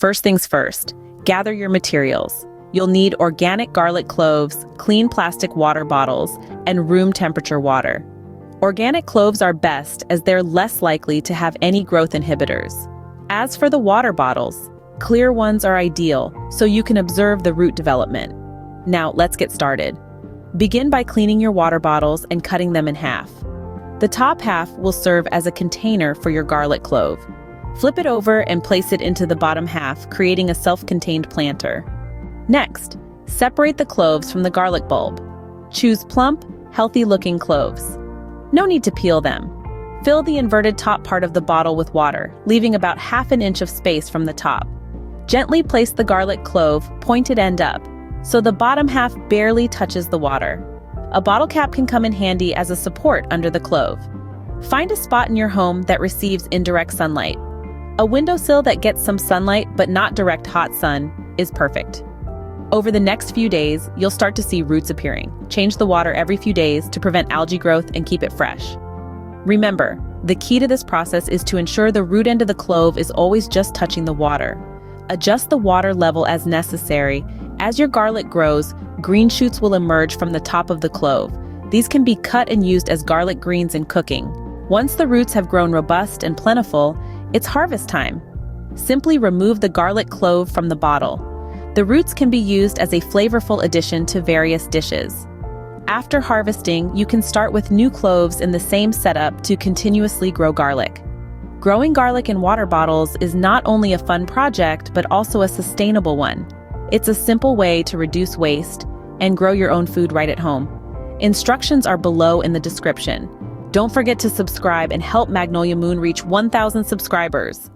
First things first, gather your materials. You'll need organic garlic cloves, clean plastic water bottles, and room temperature water. Organic cloves are best as they're less likely to have any growth inhibitors. As for the water bottles, clear ones are ideal so you can observe the root development. Now let's get started. Begin by cleaning your water bottles and cutting them in half. The top half will serve as a container for your garlic clove. Flip it over and place it into the bottom half, creating a self-contained planter. Next, separate the cloves from the garlic bulb. Choose plump, healthy-looking cloves. No need to peel them. Fill the inverted top part of the bottle with water, leaving about ½ inch of space from the top. Gently place the garlic clove pointed end up, so the bottom half barely touches the water. A bottle cap can come in handy as a support under the clove. Find a spot in your home that receives indirect sunlight. A windowsill that gets some sunlight but not direct hot sun is perfect. Over the next few days, you'll start to see roots appearing. Change the water every few days to prevent algae growth and keep it fresh. Remember, the key to this process is to ensure the root end of the clove is always just touching the water. Adjust the water level as necessary. As your garlic grows, green shoots will emerge from the top of the clove. These can be cut and used as garlic greens in cooking. Once the roots have grown robust and plentiful, it's harvest time. Simply remove the garlic clove from the bottle. The roots can be used as a flavorful addition to various dishes. After harvesting, you can start with new cloves in the same setup to continuously grow garlic. Growing garlic in water bottles is not only a fun project, but also a sustainable one. It's a simple way to reduce waste and grow your own food right at home. Instructions are below in the description. Don't forget to subscribe and help Magnolia Moon reach 1,000 subscribers.